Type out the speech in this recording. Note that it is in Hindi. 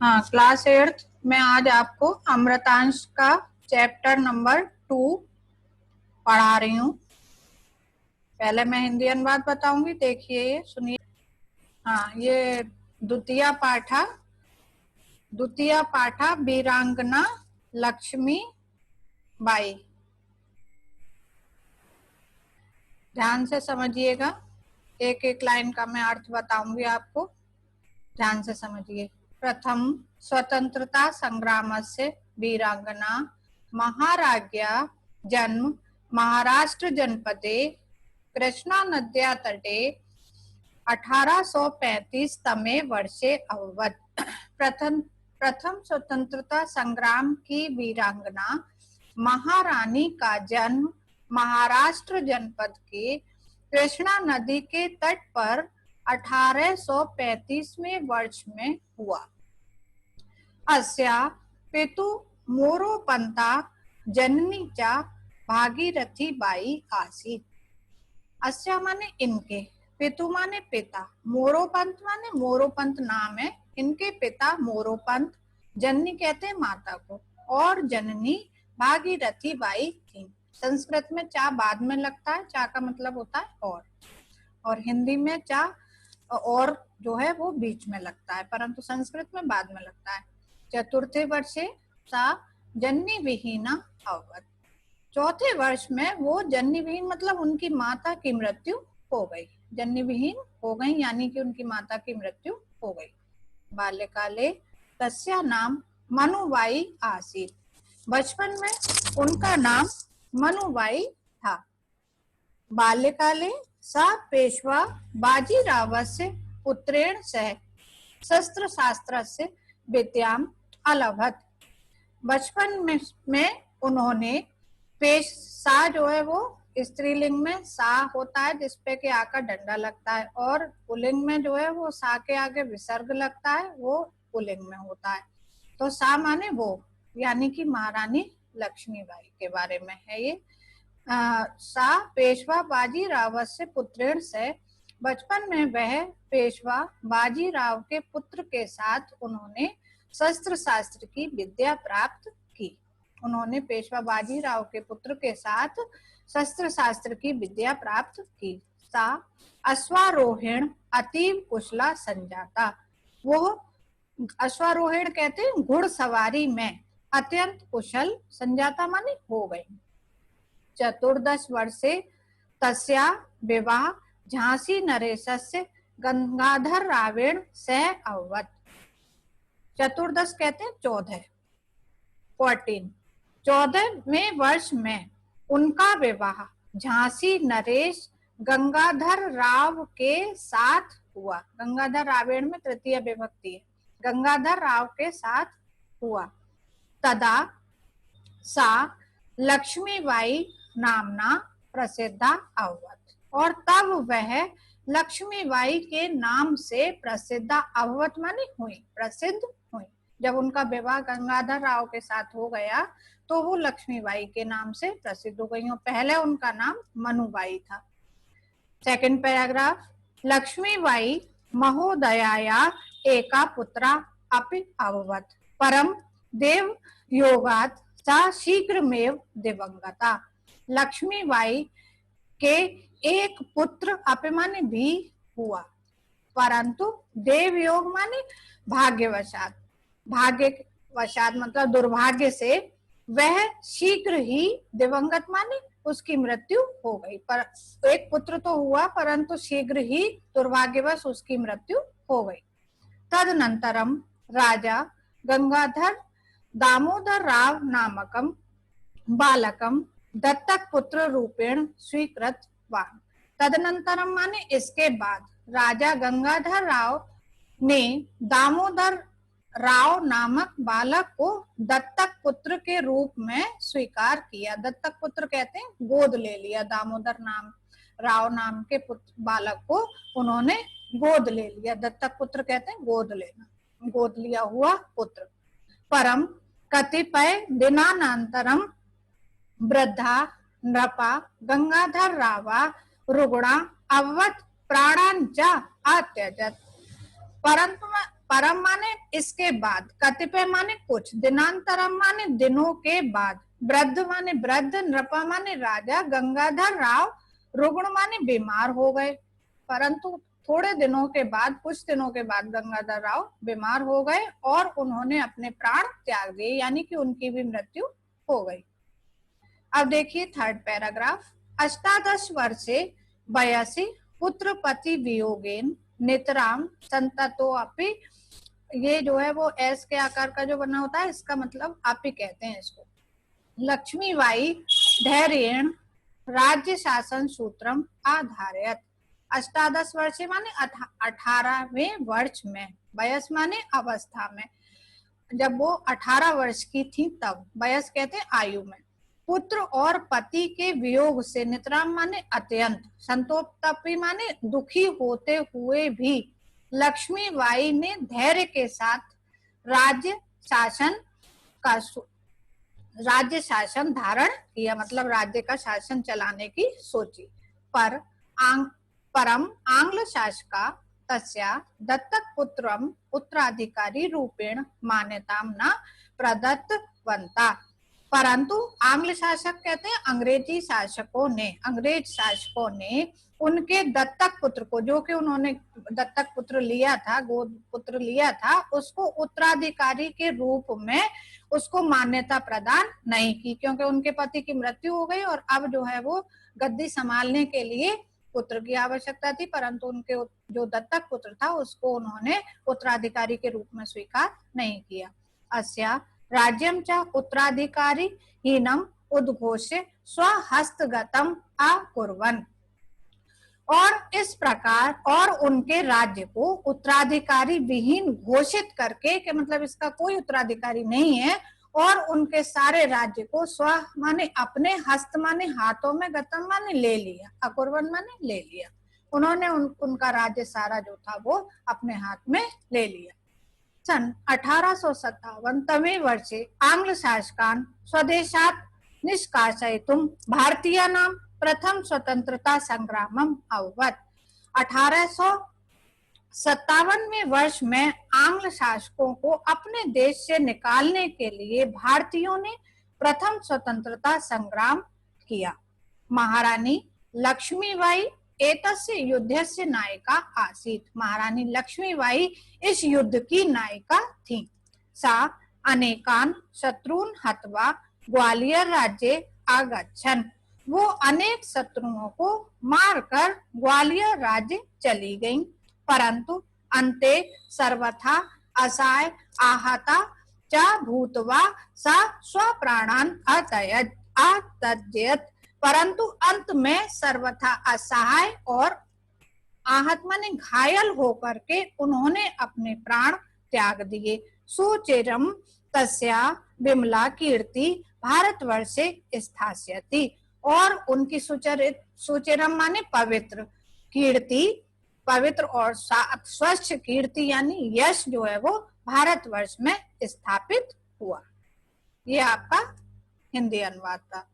हाँ, क्लास 8th में आज आपको अमृतांश का चैप्टर नंबर 2 पढ़ा रही हूँ। पहले मैं हिंदी अनुवाद बताऊंगी, देखिए ये सुनिए। हाँ, ये द्वितीय पाठा वीरांगना लक्ष्मी बाई। ध्यान से समझिएगा, एक एक लाइन का मैं अर्थ बताऊंगी आपको, ध्यान से समझिए। प्रथम स्वतंत्रता संग्रामस्य वीरांगना महाराज्ञा जन्म महाराष्ट्र जनपदे कृष्णा नद्या तटे 1835 तमे वर्षे अभवत्। प्रथम स्वतंत्रता संग्राम की वीरांगना महारानी का जन्म महाराष्ट्र जनपद के कृष्णा नदी के तट पर 1835वें वर्ष में हुआ। अस्या पितु मोरोपंता जननीचा भागीरथी बाई आसीत। अस्या माने इनके, पितु माने पिता, मोरोपंत माने मोरोपंत नाम है, इनके पिता मोरोपंत, जननी कहते हैं माता को, और जननी भागीरथी बाई थी। संस्कृत में चा बाद में लगता है, चा का मतलब होता है और हिंदी में चा और जो है वो बीच में लगता है, परंतु संस्कृत में बाद में लगता है। चतुर्थे वर्षे सा जन्नी विहीना अभवत्। चौथे वर्ष में वो जन्नी विहीन मतलब उनकी माता की मृत्यु हो गई, जन्नी विहीन हो गई यानी कि उनकी माता की मृत्यु हो गई। बाल्यकाले तस्या नाम मनुबाई आसीत। बचपन में उनका नाम मनुबाई था। बाल्यकाले सा पेशवा बाजीरावस्य पुत्रेण सह शस्त्र शास्त्रस्य विद्याम अलभत। बचपन में उन्होंने सा जो है वो स्त्रीलिंग में सा होता है जिसपे के आकर डंडा लगता है, और पुल्लिंग में जो है वो सा के आगे विसर्ग लगता है, वो पुल्लिंग में होता है। तो सा माने वो, यानी कि महारानी लक्ष्मीबाई के बारे में है ये। सा पेशवा बाजीराव से पुत्रेण से, बचपन में वह पेशवा बाजीराव के पुत्र के साथ उन्होंने शस्त्र शास्त्र की विद्या प्राप्त की। उन्होंने पेशवा बाजीराव के पुत्र के साथ शस्त्र शास्त्र की विद्या प्राप्त की। सा अश्वारोहण अतीव कुशला संजाता। वो अश्वारोहण कहते हैं घुड़सवारी में अत्यंत कुशल, संजाता माने हो गई। चतुर्दश वर्षे तस्या विवाह झांसी नरेशस्य गंगाधर रावेण सह अभवत्। चतुर्दश कहते हैं 14, 14वें वर्ष में उनका विवाह झांसी नरेश गंगाधर राव के साथ हुआ। गंगाधर रावेण में तृतीय विभक्ति है, गंगाधर राव के साथ हुआ। तदा सा लक्ष्मीबाई नामना प्रसिद्धा अभवत्, और तब वह लक्ष्मीबाई के नाम से प्रसिद्धा अभवत् माने हुई, प्रसिद्ध हुई। जब उनका विवाह गंगाधर राव के साथ हो गया तो वो लक्ष्मीबाई के नाम से प्रसिद्ध हो गई, और पहले उनका नाम मनुबाई था। सेकंड पैराग्राफ, लक्ष्मीबाई महोदयाया एका पुत्रा अपि अभवत्, परम देव योगात् सा शीघ्रमेव दिवंगता। लक्ष्मीबाई के एक पुत्र अपि माने भी हुआ, परंतु देव योग माने भाग्यवशात, भाग्यवशात मतलब दुर्भाग्य से वह शीघ्र ही दिवंगत माने उसकी मृत्यु हो गई। पर एक पुत्र तो हुआ परंतु शीघ्र ही दुर्भाग्यवश उसकी मृत्यु हो गई। तदनंतरम राजा गंगाधर दामोदर राव नामकम बालकम दत्तक पुत्र रूपेण स्वीकृतवान्। तदनंतरम माने इसके बाद राजा गंगाधर राव ने दामोदर राव नामक बालक को दत्तक पुत्र के रूप में स्वीकार किया। दत्तक पुत्र कहते हैं गोद ले लिया, दामोदर राव नाम के बालक को उन्होंने गोद ले लिया। दत्तक पुत्र कहते हैं गोद लेना, गोद लिया हुआ पुत्र। परम कतिपय दिनानंतरम वृद्धा नृपा गंगाधर रावा रुग्णा अभवत् प्राणांच अत्यजत्। परम माने इसके बाद, कतिपय माने कुछ, दिनांतरम माने दिनों के बाद, वृद्ध माने वृद्ध, नृप माने राजा, गंगाधर राव रुग्ण माने बीमार हो गए। परंतु थोड़े दिनों के बाद, कुछ दिनों के बाद गंगाधर राव बीमार हो गए और उन्होंने अपने प्राण त्याग दिए, यानी कि उनकी भी मृत्यु हो गई। अब देखिए थर्ड पैराग्राफ। अष्टादश वर्षे वयसि पुत्र पति वियोगेन नितराम संततो अपि, ये जो है वो एस के आकार का जो बना होता है, इसका मतलब आप ही कहते हैं इसको। लक्ष्मीबाई धैर्येण राज्य शासन सूत्रम आधारयत। अष्टादश वर्ष माने 18वें वर्ष में, वयस माने अवस्था में, जब वो 18 वर्ष की थी तब, वयस कहते हैं आयु में, पुत्र और पति के वियोग से, नितराम माने अत्यंत, संतोप्तपि माने दुखी होते हुए भी लक्ष्मीबाई ने धैर्य के साथ राज्य शासन धारण किया, मतलब राज्य का शासन चलाने की सोची। परम आंग्ल शासका तस्या दत्तक पुत्रम उत्तराधिकारी रूपेण मान्यताम न प्रदत्तवन्ता। परंतु आंग्ल शासक कहते हैं अंग्रेज शासकों ने उनके दत्तक पुत्र को, जो कि उन्होंने दत्तक पुत्र लिया था, गोद पुत्र लिया था, उसको उत्तराधिकारी के रूप में उसको मान्यता प्रदान नहीं की, क्योंकि उनके पति की मृत्यु हो गई और अब जो है वो गद्दी संभालने के लिए पुत्र की आवश्यकता थी, परंतु उनके जो दत्तक पुत्र था उसको उन्होंने उत्तराधिकारी के रूप में स्वीकार नहीं किया। अस्या राज्यम च उत्तराधिकारी हीनम उद्घोष्य स्वहस्तगतम अकुर्वन्, और इस प्रकार और उनके राज्य को उत्तराधिकारी विहीन घोषित करके, कि मतलब इसका कोई उत्तराधिकारी नहीं है, और उनके सारे राज्य को स्व माने अपने, हस्त माने हाथों में, गतम माने ले लिया, अकुर्वन् माने ले लिया, उन्होंने उनका राज्य सारा जो था वो अपने हाथ में ले लिया। सन 1857 वर्षे आंग्ल शासकान् स्वदेशात् निष्कासयितुं भारतीयानां प्रथम स्वतंत्रता संग्रामम अभवत्। 1857वें वर्ष में आंग्ल शासकों को अपने देश से निकालने के लिए भारतीयों ने प्रथम स्वतंत्रता संग्राम किया। महारानी लक्ष्मीबाई एतस्य युद्धस्य नायिका आसीत्। महारानी लक्ष्मीबाई इस युद्ध की नायिका थी। सा अनेकान शत्रुन हत्वा ग्वालियर राज्य आगच्छन्, वो अनेक शत्रुओं को मारकर ग्वालियर राज्य चली गईं, परंतु अन्ते सर्वथा असहाय आहता च भूत्वा सा स्वप्राणान् अत्यजत्, परंतु अंत में सर्वथा असहाय और आहत माने घायल होकर के उन्होंने अपने प्राण त्याग दिए। सुचिरम तस्या विमला कीर्ति भारतवर्षे स्थास्यति, और उनकी सुचिरम माने पवित्र, कीर्ति पवित्र और स्वच्छ कीर्ति यानी यश जो है वो भारतवर्ष में स्थापित हुआ। ये आपका हिंदी अनुवाद था।